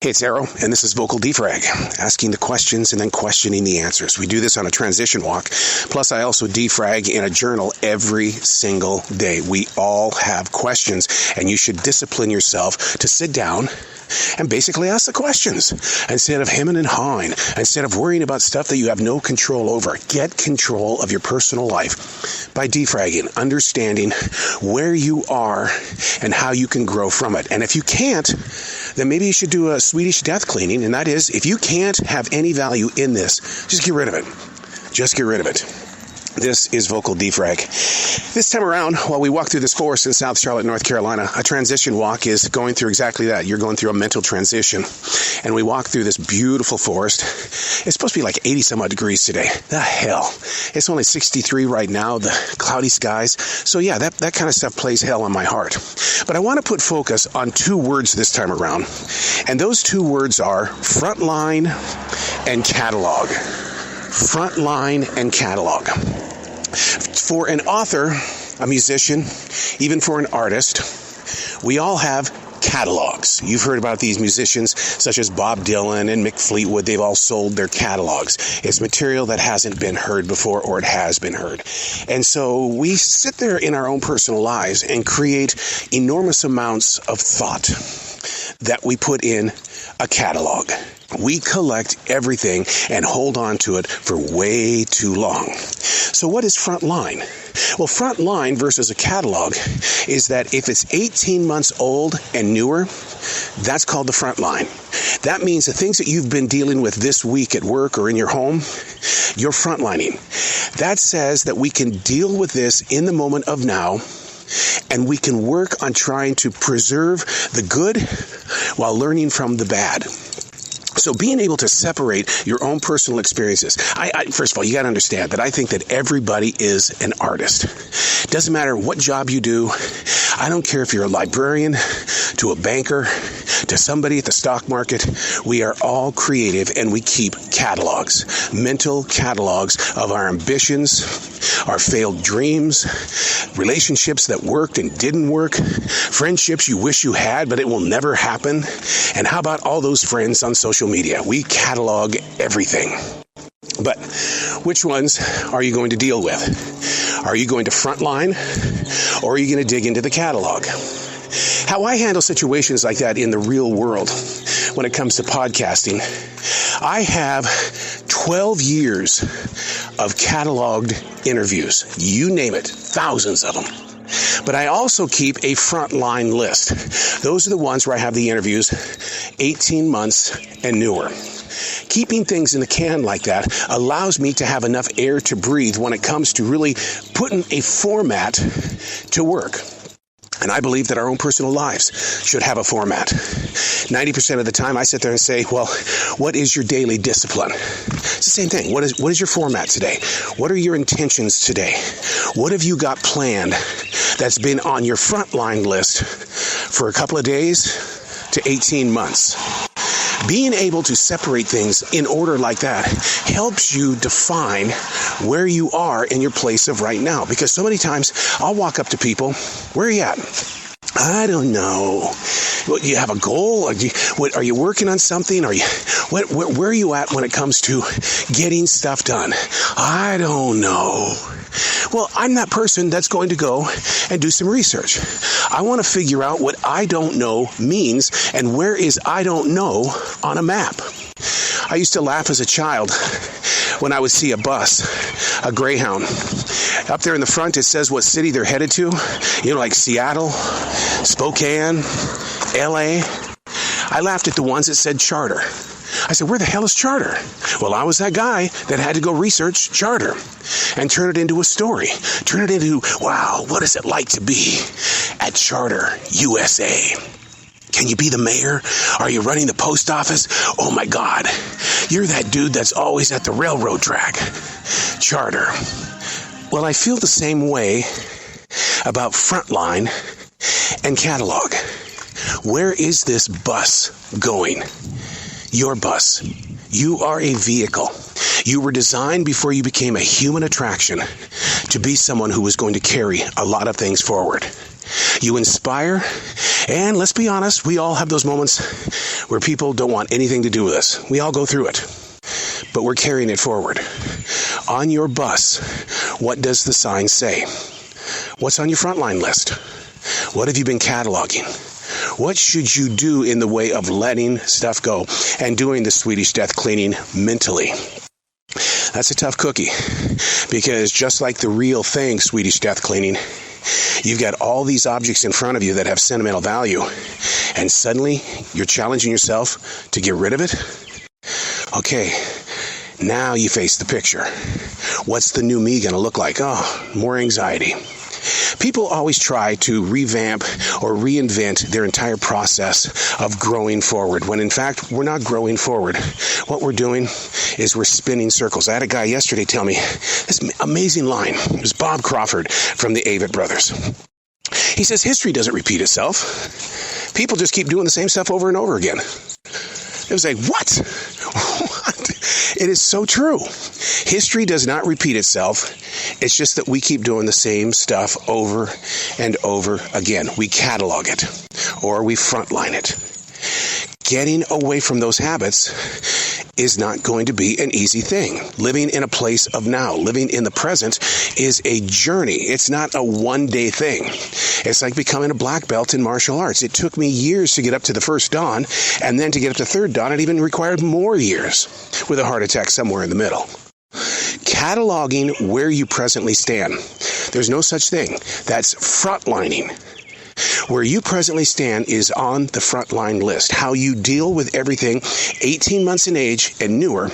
Hey, it's Arrow, and this is Vocal Defrag, asking the questions and then questioning the answers. We do this on a transition walk. Plus, I also defrag in a journal every single day. We all have questions, and you should discipline yourself to sit down and basically ask the questions instead of hemming and hawing, instead of worrying about stuff that you have no control over. Get control of your personal life by defragging, understanding where you are and how you can grow from it. And if you can't, then maybe you should do a Swedish death cleaning, and that is, if you can't have any value in this, just get rid of it. Just get rid of it. This is Vocal Defrag. This time around, while we walk through this forest in South Charlotte, North Carolina, a transition walk is going through exactly that. You're going through a mental transition. And we walk through this beautiful forest. It's supposed to be like 80 some odd degrees today. The hell. It's only 63 right now, the cloudy skies. So yeah, that kind of stuff plays hell on my heart. But I want to put focus on two words this time around. And those two words are Frontline and Catalog. Frontline and Catalog. For an author, a musician, even for an artist, we all have catalogs. You've heard about these musicians such as Bob Dylan and Mick Fleetwood. They've all sold their catalogs. It's material that hasn't been heard before, or it has been heard. And so we sit there in our own personal lives and create enormous amounts of thought that we put in a catalog. We collect everything and hold on to it for way too long. So what is Frontline? Well, Frontline versus a catalog is that if it's 18 months old and newer, that's called the Frontline. That means the things that you've been dealing with this week at work or in your home, you're frontlining. That says that we can deal with this in the moment of now, and we can work on trying to preserve the good while learning from the bad. So being able to separate your own personal experiences. First of all, you got to understand that I think that everybody is an artist. Doesn't matter what job you do. I don't care if you're a librarian, to a banker, to somebody at the stock market. We are all creative, and we keep catalogs, mental catalogs of our ambitions, our failed dreams, relationships that worked and didn't work, friendships you wish you had, but it will never happen. And how about all those friends on social media? We catalog everything. But which ones are you going to deal with? Are you going to frontline, or are you going to dig into the catalog? How I handle situations like that in the real world when it comes to podcasting, I have 12 years of cataloged interviews. You name it, thousands of them. But I also keep a frontline list. Those are the ones where I have the interviews 18 months and newer. Keeping things in the can like that allows me to have enough air to breathe when it comes to really putting a format to work. And I believe that our own personal lives should have a format. 90% of the time I sit there and say, well, what is your daily discipline? It's the same thing. What is your format today? What are your intentions today? What have you got planned that's been on your frontline list for a couple of days to 18 months? Being able to separate things in order like that helps you define where you are in your place of right now. Because so many times I'll walk up to people, where are you at? I don't know. Do you have a goal? Are you working on something? Where are you at when it comes to getting stuff done? I don't know. Well, I'm that person that's going to go and do some research. I want to figure out what I don't know means and where is I don't know on a map. I used to laugh as a child when I would see a bus, a Greyhound. Up there in the front, it says what city they're headed to. Like Seattle, Spokane, LA. I laughed at the ones that said charter. I said, where the hell is charter? Well, I was that guy that had to go research charter and turn it into a story. Turn it into, wow, what is it like to be at Charter USA? Can you be the mayor? Are you running the post office? Oh my God, you're that dude that's always at the railroad track. Charter. Well, I feel the same way about Frontline and Catalog. Where is this bus going? Your bus. You are a vehicle. You were designed before you became a human attraction to be someone who was going to carry a lot of things forward. You inspire, and let's be honest, we all have those moments where people don't want anything to do with us. We all go through it, but we're carrying it forward. On your bus, what does the sign say? What's on your Frontline list? What have you been cataloging? What should you do in the way of letting stuff go and doing the Swedish death cleaning mentally? That's a tough cookie, because just like the real thing, Swedish death cleaning, you've got all these objects in front of you that have sentimental value, and suddenly you're challenging yourself to get rid of it? Okay, now you face the picture. What's the new me going to look like? Oh, more anxiety. People always try to revamp or reinvent their entire process of growing forward, when in fact, we're not growing forward. What we're doing is we're spinning circles. I had a guy yesterday tell me this amazing line. It was Bob Crawford from the Avett Brothers. He says, history doesn't repeat itself. People just keep doing the same stuff over and over again. It was like, what? What? It is so true. History does not repeat itself. It's just that we keep doing the same stuff over and over again. We catalog it, or we frontline it. Getting away from those habits is not going to be an easy thing. Living in a place of now, living in the present, is a journey. It's not a one-day thing. It's like becoming a black belt in martial arts. It took me years to get up to the first dan, and then to get up to third dan, it even required more years, with a heart attack somewhere in the middle. Cataloging where you presently stand. There's no such thing. That's frontlining. Where you presently stand is on the frontline list. How you deal with everything 18 months in age and newer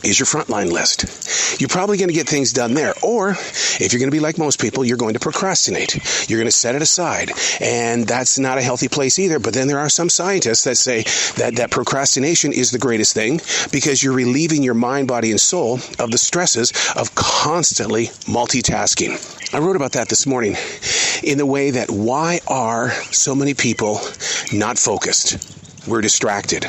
is your frontline list. You're probably going to get things done there. Or, if you're going to be like most people, you're going to procrastinate. You're going to set it aside. And that's not a healthy place either. But then there are some scientists that say that procrastination is the greatest thing, because you're relieving your mind, body, and soul of the stresses of constantly multitasking. I wrote about that this morning in the way that why are so many people not focused? We're distracted.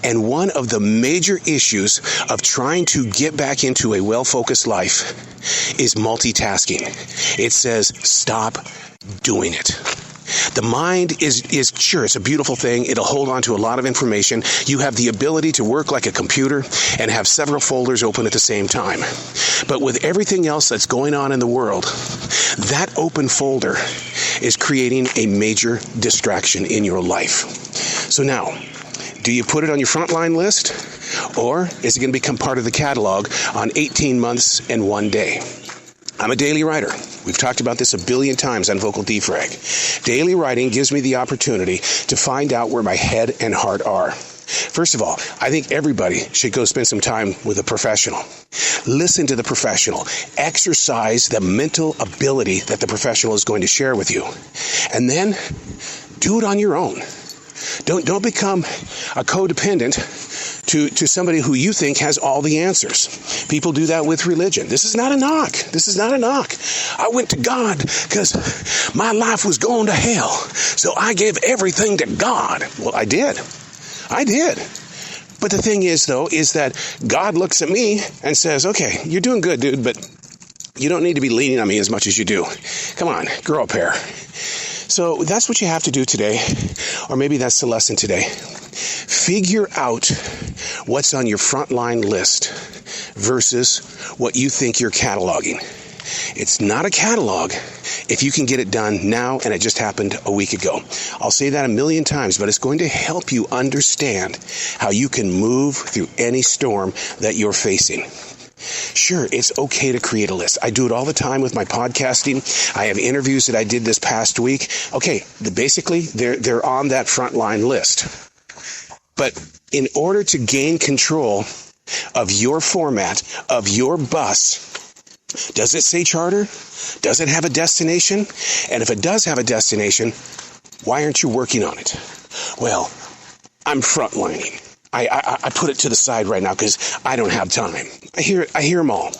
And one of the major issues of trying to get back into a well-focused life is multitasking. It says, stop doing it. The mind is sure, it's a beautiful thing. It'll hold on to a lot of information. You have the ability to work like a computer and have several folders open at the same time. But with everything else that's going on in the world, that open folder is creating a major distraction in your life. So now, do you put it on your frontline list, or is it going to become part of the catalog on 18 months and 1 day? I'm a daily writer. We've talked about this a billion times on Vocal Defrag. Daily writing gives me the opportunity to find out where my head and heart are. First of all, I think everybody should go spend some time with a professional. Listen to the professional. Exercise the mental ability that the professional is going to share with you. And then do it on your own. Don't become a codependent to somebody who you think has all the answers. People do that with religion. This is not a knock. This is not a knock. I went to God because my life was going to hell. So I gave everything to God. Well, I did. But the thing is, though, is that God looks at me and says, okay, you're doing good, dude, but you don't need to be leaning on me as much as you do. Come on, grow a pair. So that's what you have to do today, or maybe that's the lesson today. Figure out what's on your frontline list versus what you think you're cataloging. It's not a catalog if you can get it done now and it just happened a week ago. I'll say that a million times, but it's going to help you understand how you can move through any storm that you're facing. Sure, it's okay to create a list. I do it all the time with my podcasting. I have interviews that I did this past week. Okay, basically, they're on that frontline list. But in order to gain control of your format, of your bus, does it say charter? Does it have a destination? And if it does have a destination, why aren't you working on it? Well, I'm frontlining. I put it to the side right now because I don't have time. I hear them all.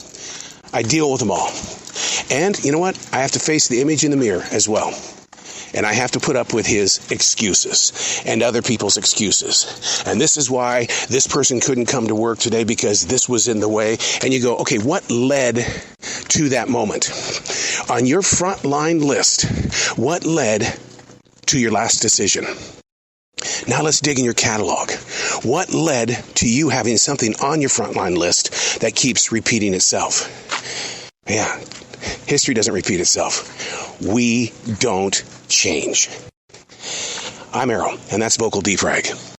I deal with them all. And you know what? I have to face the image in the mirror as well. And I have to put up with his excuses and other people's excuses. And this is why this person couldn't come to work today because this was in the way. And you go, okay, what led to that moment? On your Frontline list, what led to your last decision? Now let's dig in your catalog. What led to you having something on your Frontline list that keeps repeating itself? Yeah, history doesn't repeat itself. We don't change. I'm Errol, and that's Vocal Defrag.